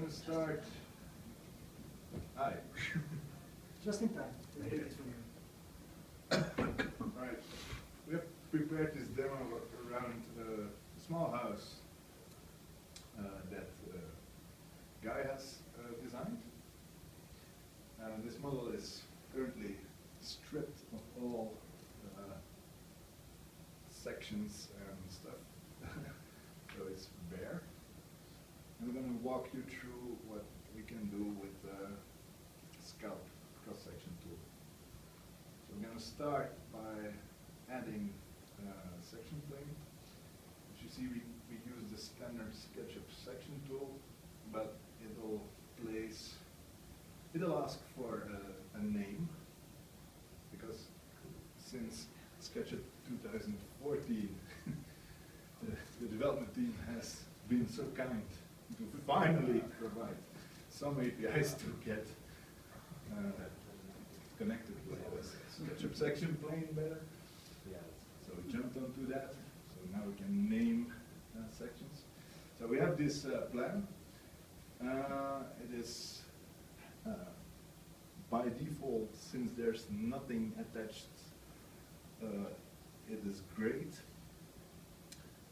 going to start. Hi. Just in time. Okay. Right. We have prepared this demo around a small house that Guy has designed. This model is currently stripped of all sections and stuff, so it's bare. And we're going to walk you through what we can do with Scalp cross-section tool. So we're going to start by adding section plane. As you see, we use the standard SketchUp section tool, but it'll ask for a name, because since SketchUp 2014, the development team has been so kind to finally provide some APIs to get connected with the SketchUp section plane better. So we jumped onto that. So now we can name sections. So we have this plan. It is by default, since there's nothing attached, it is great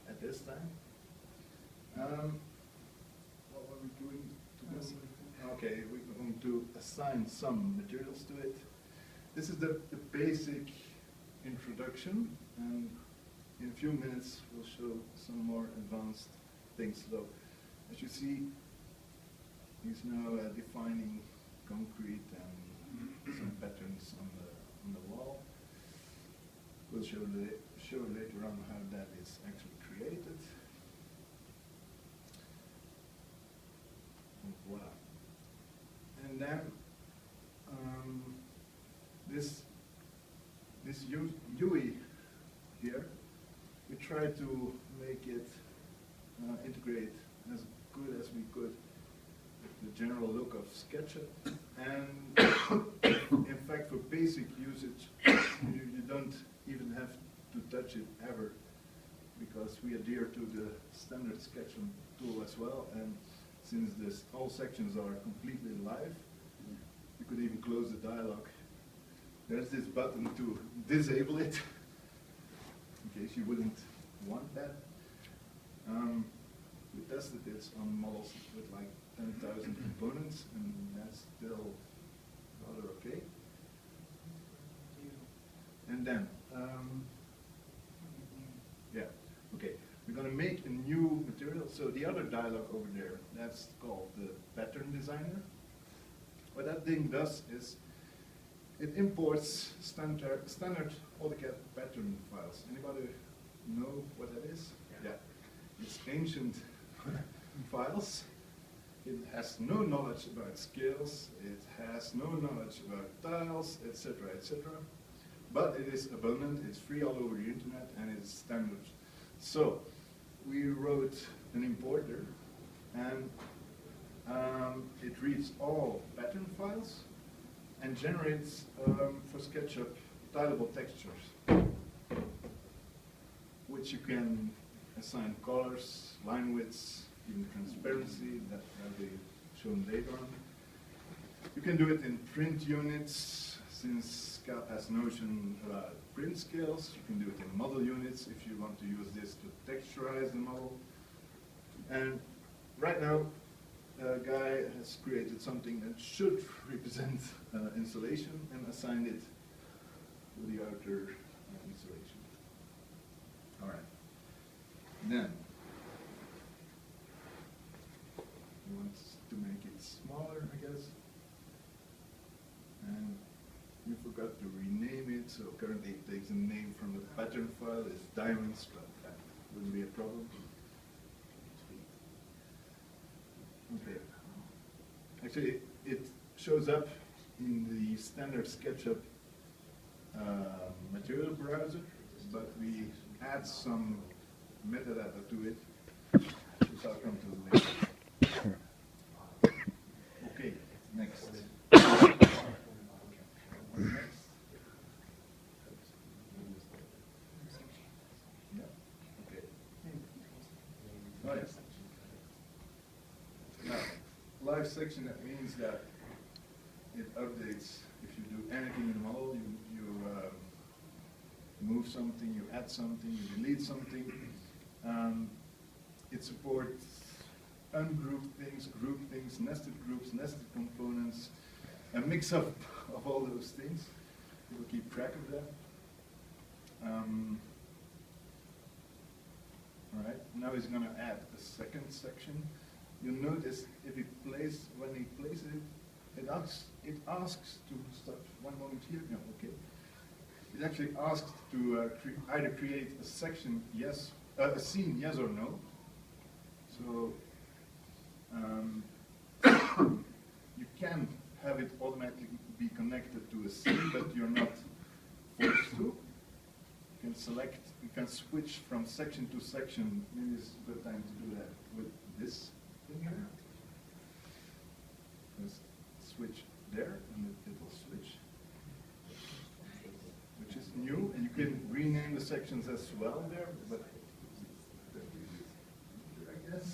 at this time. What were we doing to do? Okay, we're going to assign some materials to it. This is the basic introduction, and in a few minutes we'll show some more advanced things. So, as you see, he's now defining concrete and some patterns on the wall. We'll show later on how that is actually created. And voila. And then this UI here, we try to make it integrate as good as we could with the general look of SketchUp. And in fact, for basic usage, you don't even have to touch it ever, because we adhere to the standard SketchUp tool as well. And since all sections are completely live, you could even close the dialog. There's this button to disable it, in case you wouldn't want that. We tested this on models with like 10,000 components, and that's still rather okay. And then, yeah, okay. We're going to make a new material. So the other dialog over there, that's called the pattern designer. What that thing does is it imports standard AutoCAD pattern files. Anybody know what that is? Yeah. It's ancient files. It has no knowledge about scales. It has no knowledge about tiles, etc., etc. But it is abundant. It's free all over the internet, and it's standard. So we wrote an importer, and it reads all pattern files and generates for SketchUp tileable textures, which you can assign colors, line widths, even transparency, that will be shown later on. You can do it in print units, since Scalp has notion about print scales. You can do it in model units if you want to use this to texturize the model. And right now, Guy has created something that should represent insulation and assigned it to the outer insulation. All right. Then, we want to make it smaller, I guess. And we forgot to rename it, so currently it takes a name from the pattern file. It's diamonds, but that wouldn't be a problem. Okay. Actually, it shows up in the standard SketchUp material browser, but we add some metadata to it, which I'll come to later. Okay, next. Next. Yeah. Okay. Oh, yes. Now, live section, that means that it updates if you do anything in the model. You move something, you add something, you delete something. It supports ungrouped things, grouped things, nested groups, nested components, a mix-up of all those things. It will keep track of that. All right, now he's going to add a second section. You'll notice if he plays, when he places it, it asks to stop one moment here. No, okay. It actually asks to either create a section, yes, a scene, yes or no. So you can have it automatically be connected to a scene, but you're not forced to. You can select, you can switch from section to section. Maybe it's a good time to do that with this thing here. Just switch there, and it will switch, which is new. And you can rename the sections as well there, but I guess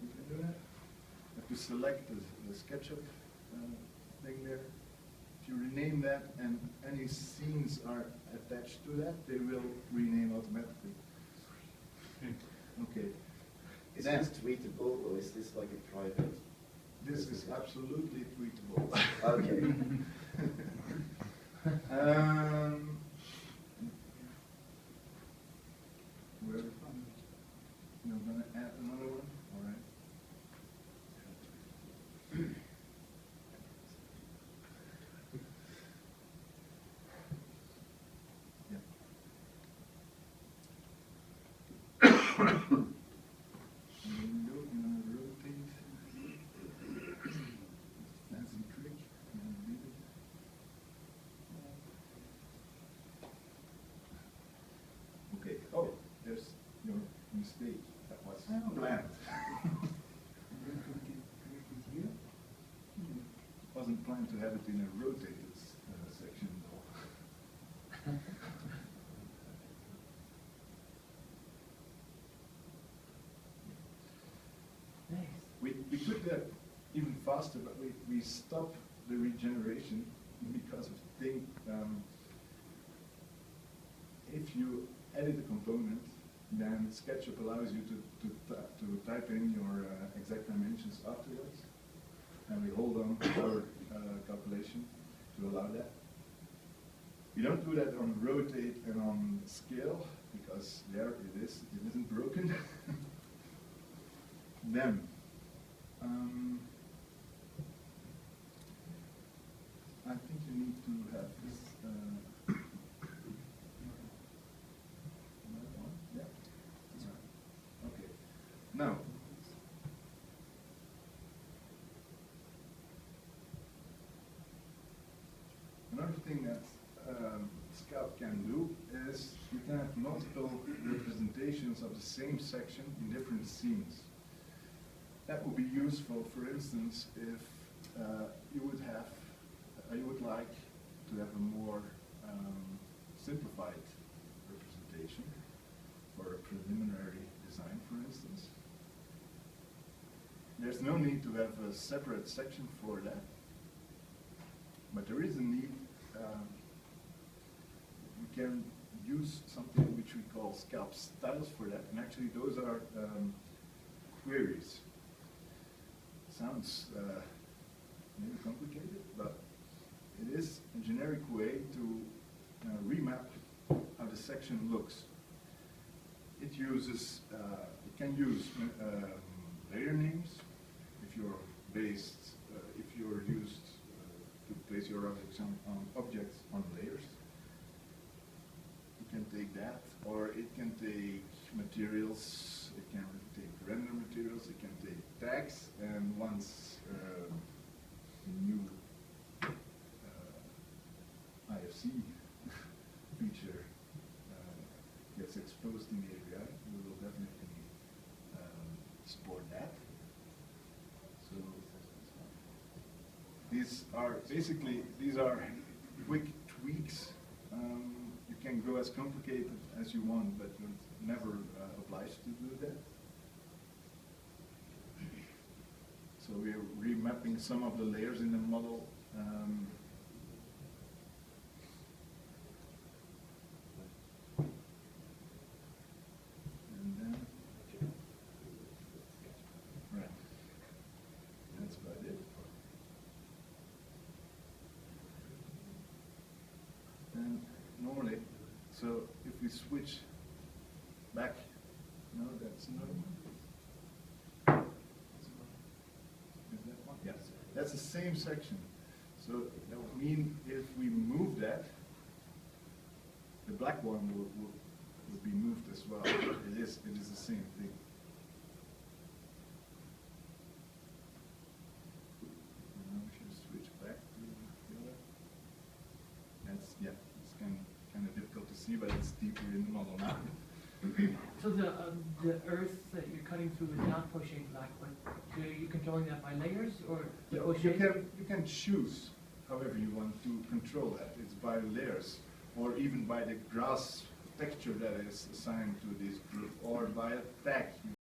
you can do that. You have to select the SketchUp thing there. If you rename that and any scenes are attached to that, they will rename automatically. Okay. Is this tweetable, or is this like a private? This is absolutely tweetable. Okay. Where you're going to add another one? All right. Yeah. Fancy trick. Okay. Oh, there's your mistake. That was planned. Wasn't planned to have it in a rotated section though. We could get even faster, but we stop the regeneration because of thing. If you edit a component, then SketchUp allows you to type in your exact dimensions afterwards, and we hold on for calculation to allow that. We don't do that on rotate and on scale because there it isn't broken. Then. I think you need to have this. Another one? Yeah. Okay. Now. Another thing that Scalp can do is you can have multiple representations of the same section in different scenes. That would be useful, for instance, if you would like to have a more simplified representation for a preliminary design, for instance. There's no need to have a separate section for that, but there is a need. We can use something which we call Scalp styles for that, and actually those are queries. Sounds maybe complicated, but it is a generic way to remap how the section looks. It uses, it can use layer names if you're based, if you're used to place your objects on layers. It can take that, or it can take materials. It can take render materials. It can take tags, and once the new IFC feature gets exposed in the API, we will definitely support that. So these are basically quick tweaks. You can go as complicated as you want, but you're never obliged to do that. So we're remapping some of the layers in the model. And then, right, that's about it. And normally, so if we switch back, no, that's another one. Is that one? Yes, that's the same section. So that would mean if we move that, the black one would be moved as well. It is the same thing. Now we should switch back to the other. That's, yeah, it's kind of difficult to see, but it's deeper in the model now. So the earth that you're cutting through is not pushing black, but so you're controlling that by layers or the Yeah, push? you can choose however you want to control that. It's by layers, or even by the grass texture that is assigned to this group, or by a tag.